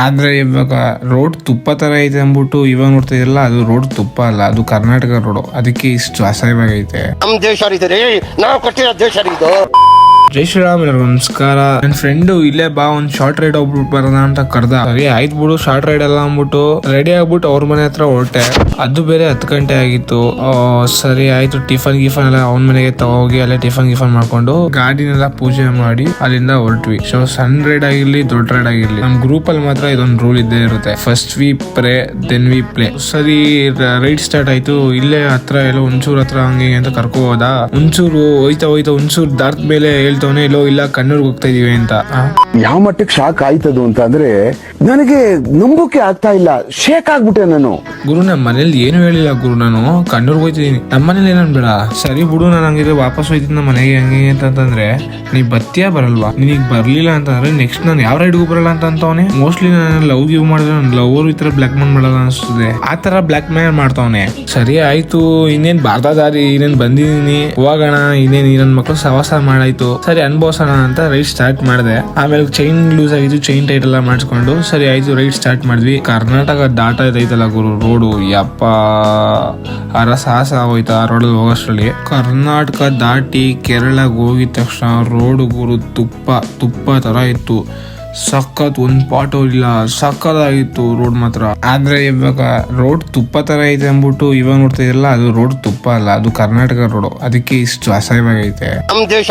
ಆದ್ರೆ ಇವಾಗ ರೋಡ್ ತುಪ್ಪ ತರ ಐತೆ ಅಂದ್ಬಿಟ್ಟು ಇವಾಗ ನೋಡ್ತಾ ಇದ್ರಲ್ಲ, ಅದು ರೋಡ್ ತುಪ್ಪ ಅಲ್ಲ, ಅದು ಕರ್ನಾಟಕ ರೋಡ್. ಅದಕ್ಕೆ ಇಷ್ಟು ಅಸಹ್ಯವಾಗೈತೆ. ನಮ್ ದೇಶ ನಾವು ಕಟ್ಟಿರೋ ದೇಶ ಇದು. ಜೈ ಶ್ರೀರಾಮ್, ನಮಸ್ಕಾರ. ನನ್ನ ಫ್ರೆಂಡು ಇಲ್ಲೇ ಬಾ ಒಂದ್ ಶಾರ್ಟ್ ರೈಡ್ ಹೋಗ್ಬಿಟ್ಟು ಬರೋಣ ಅಂತ ಕರ್ದ. ಸರಿ ಆಯ್ತು ಬಿಡು, ಶಾರ್ಟ್ ರೈಡ್ ಎಲ್ಲ ಅಂದ್ಬಿಟ್ಟು ರೆಡಿ ಆಗ್ಬಿಟ್ಟು ಅವ್ರ ಮನೆ ಹತ್ರ ಹೊರಟೆ. ಅದು ಬೇರೆ 10 ಗಂಟೆ ಆಗಿತ್ತು. ಸರಿ ಆಯ್ತು, ಟಿಫನ್ ಗಿಫನ್ ಎಲ್ಲ ಅವ್ನ ಮನೆಗೆ ತಗೋಗಿ ಅಲ್ಲೇ ಟಿಫನ್ ಗಿಫನ್ ಮಾಡ್ಕೊಂಡು ಗಾಡಿನೆಲ್ಲ ಪೂಜೆ ಮಾಡಿ ಅಲ್ಲಿಂದ ಹೊರಟ್ವಿ. ಸೊ ಸಣ್ಣ ರೈಡ್ ಆಗಿರ್ಲಿ ದೊಡ್ಡ ರೈಡ್ ಆಗಿರ್ಲಿ, ನಮ್ ಗ್ರೂಪ್ ಅಲ್ಲಿ ಮಾತ್ರ ಇದೊಂದು ರೂಲ್ ಇದ್ದೇ ಇರುತ್ತೆ. First we pray then we play. ಸರಿ ರೈಡ್ ಸ್ಟಾರ್ಟ್ ಆಯ್ತು. ಇಲ್ಲೇ ಹತ್ರ ಎಲ್ಲ ಒಂಚೂರು ಹತ್ರ ಹಂಗೆ ಅಂತ ಕರ್ಕೊ ಹೋದ. ಒಂಚೂರು ಹೋಯ್ತಾ ಒಂಚೂರು ದಾರ್ತ್ ಮೇಲೆ ಹೇಳ್ತವನೆ ಎಲ್ಲೋ ಇಲ್ಲ ಕಣ್ಣೂರ್ಗೆ ಹೋಗ್ತಾ ಇದೀವಿ ಅಂತ. ಯಾವ ಮಟ್ಟಕ್ಕೆ ಶಾಕ್ ಆಯ್ತದು ಅಂತ ಅಂದ್ರೆ ನನಗೆ ನಂಬೋಕೆ ಆಗ್ತಾ ಇಲ್ಲ. ಶೇಕ್ ಆಗ್ಬಿಟ್ಟೆ ನಾನು. ಗುರು, ನಮ್ಮ ಮನೇಲಿ ಏನು ಹೇಳಿಲ್ಲ ಗುರು, ನಾನು ಕಣ್ಣೂರ್ಗೆ ಹೋಯ್ತಿದೀನಿ. ನಮ್ಮ ಮನೇಲಿ ಏನನ್ ಬೇಡ. ಸರಿ ಬಿಡು, ನಾನು ಹಂಗಿದ್ರೆ ವಾಪಸ್ ಹೋಯ್ತೀನಿ ನಮ್ಮ ಮನೆಗೆ. ಹಂಗೆ ಅಂತಂದ್ರೆ ನೀ ಬತ್ತಿಯಾ ಬರಲ್ವಾ? ನಿನಗ್ ಬರ್ಲಿಲ್ಲ ಅಂತಂದ್ರೆ ನೆಕ್ಸ್ಟ್ ನಾನು ಯಾವ ರೈಡ್ಗೂ ಬರಲ್ಲ ಅಂತ ಅಂತವನೆ. ಮೋಸ್ಟ್ಲಿ ನಾನು ಲವ್ ಗಿವ್ ಮಾಡಿದ್ರೆ ನನ್ನ ಲವರ್ ಈ ತರ ಬ್ಲಾಕ್ ಮೇಲ್ ಮಾಡಲ್ಲ ಅನ್ಸ್ತದೆ. ಆ ತರ ಬ್ಲಾಕ್ ಮೇಲ್ ಮಾಡ್ತಾವನೆ. ಸರಿ ಆಯ್ತು, ಇನ್ನೇನ್ ಬಾರ್ದ ದಾರಿ, ಇನ್ನೇನ್ ಬಂದಿದೀನಿ, ಹೋಗೋಣ, ಇನ್ನೇನ್ ನನ್ನ ಮಕ್ಳು ಸವಾಸ ಮಾಡಾಯ್ತು, ಸರಿ ಅನ್ಭವಿಸೋಣ ಅಂತ ರೈಡ್ ಸ್ಟಾರ್ಟ್ ಮಾಡಿದೆ. ಆಮೇಲೆ ಚೈನ್ ಲೂಸ್ ಆಗಿತ್ತು, ಚೈನ್ ಟೈಟ್ ಎಲ್ಲ ಮಾಡಿಸ್ಕೊಂಡು ಸರಿ ಆಯ್ತು ರೈಡ್ ಸ್ಟಾರ್ಟ್ ಮಾಡಿದ್ವಿ. ಕರ್ನಾಟಕ ದಾಟ ಐತಲ್ಲ ಗುರು ರೋಡು, ಯಪ್ಪ ಸಾಹಸ ಆಗೋಯ್ತಾ ರೋಡಲ್ಲಿ ಹೋಗೋಷ್ಟ್ರಲ್ಲಿ. ಕರ್ನಾಟಕ ದಾಟಿ ಕೇರಳಗೆ ಹೋಗಿದ ತಕ್ಷಣ ರೋಡ್ ಗುರು ತುಪ್ಪ ತರ ಇತ್ತು. ಸಖತ್ ಒಂದ್ ಪಾಟೋ ಇಲ್ಲ, ಸಖತ್ತಾಗಿತ್ತು ರೋಡ್ ಮಾತ್ರ. ಆದ್ರೆ ಇವಾಗ ರೋಡ್ ತುಪ್ಪ ತರ ಐತೆ ಅಂದ್ಬಿಟ್ಟು ಇವಾಗ ನೋಡ್ತಾ ಇದ್ರಲ್ಲ, ಅದು ರೋಡ್ ತುಪ್ಪ ಅಲ್ಲ, ಅದು ಕರ್ನಾಟಕ ರೋಡ್. ಅದಕ್ಕೆ ಇಷ್ಟು ಅಸಹ್ಯವಾಗೈತೆ. ನಮ್ ದೇಶ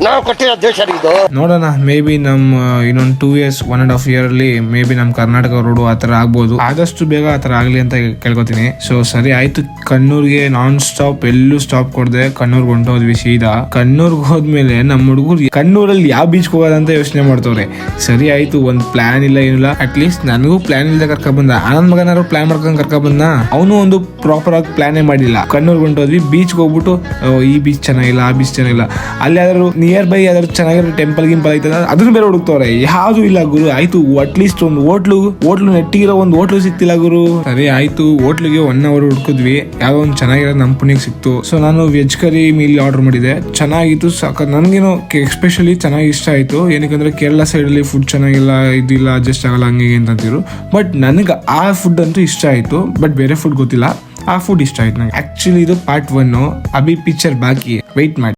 ನಾವು ಕಟ್ಟಿರೋ ದೇಶ ಇದು. ನೋಡೋಣ, ಮೇ ಬಿ ನಮ್ ಇನ್ನೊಂದು 2 years 1.5 year ಅಲ್ಲಿ ಮೇ ಬಿ ನಮ್ ಕರ್ನಾಟಕ ರೋಡ್ ಆತರ ಆಗ್ಬೋದು. ಆದಷ್ಟು ಬೇಗ ಆತರ ಆಗ್ಲಿ ಅಂತ ಕೇಳ್ಕೊತೀನಿ. ಸೊ ಸರಿ ಆಯ್ತು, ಕಣ್ಣೂರ್ಗೆ ನಾನ್ ಸ್ಟಾಪ್ ಎಲ್ಲೂ ಸ್ಟಾಪ್ ಕೊಡದೆ ಕಣ್ಣೂರ್ಗೆ ಹೊಂಟೋದ್ವಿ ಸೀದಾ. ಕಣ್ಣೂರ್ಗೆ ಹೋದ್ಮೇಲೆ ನಮ್ಮ ಹುಡುಗರು ಕಣ್ಣೂರಲ್ಲಿ ಯಾವ ಬೀಚ್ ಹೋಗೋದಂತ ಯೋಚನೆ ಮಾಡ್ತವ್ರೆ. ಸರಿ ಆಯ್ತು, ಒಂದ್ ಪ್ಲಾನ್ ಇಲ್ಲ ಏನಿಲ್ಲ. ಅಟ್ಲೀಸ್ಟ್ ನನಗೂ ಪ್ಲಾನ್ ಇಲ್ಲದೆ ಕರ್ಕೊಂಡ್ ಬಂದ. ಆನಂದ್ ಮಗನಾರು ಪ್ಲಾನ್ ಮಾಡ್ಕೊಂಡ್ ಕರ್ಕೊಂಡ್ ಬಂದ. ಅವನು ಒಂದು ಪ್ರಾಪರ್ ಆಗಿ ಪ್ಲಾನೇ ಮಾಡಿಲ್ಲ. ಕಣ್ಣೂರ್ಗೆ ಹೊಂಟೋದ್ವಿ. ಬೀಚ್ಗೆ ಹೋಗ್ಬಿಟ್ಟು ಈ ಬೀಚ್ ಚೆನ್ನಾಗಿಲ್ಲ, ಆ ಬೀಚ್ ಚೆನ್ನಾಗಿಲ್ಲ, ಅಲ್ಲಿ ಯಾವ್ದಾದ್ರು ನಿಯರ್ ಬೈ ಯಾವ್ದಾದ್ರು ಚೆನ್ನಾಗಿರೋ ಟೆಂಪಲ್ ಗಿಂಪಲ್ ಐತದ ಅದನ್ನ ಬೇರೆ ಹುಡುಕ್ತವ್ರೆ. ಯಾವ್ದು ಇಲ್ಲ ಗುರು. ಆಯ್ತು, ಅಟ್ಲೀಸ್ಟ್ ಒಂದು ಹೋಟ್ಲು ನೆಟ್ಟಿಗಿರೋ ಒಂದು ಹೋಟ್ಲು ಸಿಕ್ತಿಲ್ಲ ಗುರು. ಸರಿ ಆಯ್ತು, ಹೋಟ್ಲಿಗೆ 1 hour ಹುಡ್ಕಿದ್ವಿ. ಯಾವ್ದೋ ಒಂದು ಚೆನ್ನಾಗಿರೋ ನಮ್ಮ ಪುಣ್ಯಕ್ಕೆ ಸಿಕ್ತು. ಸೊ ನಾನು ವೆಜ್ ಕರಿ ಮೀಲ್ ಆರ್ಡರ್ ಮಾಡಿದೆ. ಚೆನ್ನಾಗಿತ್ತು, ಸಾಕ. ನನ್ಗೇನೋ ಎಸ್ಪೆಷಲಿ ಚೆನ್ನಾಗಿ ಇಷ್ಟ ಆಯ್ತು. ಏನಕ್ಕಂದ್ರೆ ಕೇರಳ ಸೈಡ್ ಅಲ್ಲಿ ಫುಡ್ ಚೆನ್ನಾಗಿಲ್ಲ, ಇದಿಲ್ಲ, ಅಡ್ಜಸ್ಟ್ ಆಗಲ್ಲ, ಹಂಗೆ ಅಂತಂತಿರು. ಬಟ್ ನನಗೆ ಆ ಫುಡ್ ಅಂತೂ ಇಷ್ಟ ಆಯ್ತು. ಬಟ್ ಬೇರೆ ಫುಡ್ ಗೊತ್ತಿಲ್ಲ, ಆ ಫುಡ್ ಇಷ್ಟ ಆಯ್ತು ನಂಗೆ. ಆಕ್ಚುಲಿ ಇದು ಪಾರ್ಟ್ 1. ಅಭಿ ಪಿಕ್ಚರ್ ಬಾಕಿ, ವೆಯ್ಟ್ ಮಾಡಿ.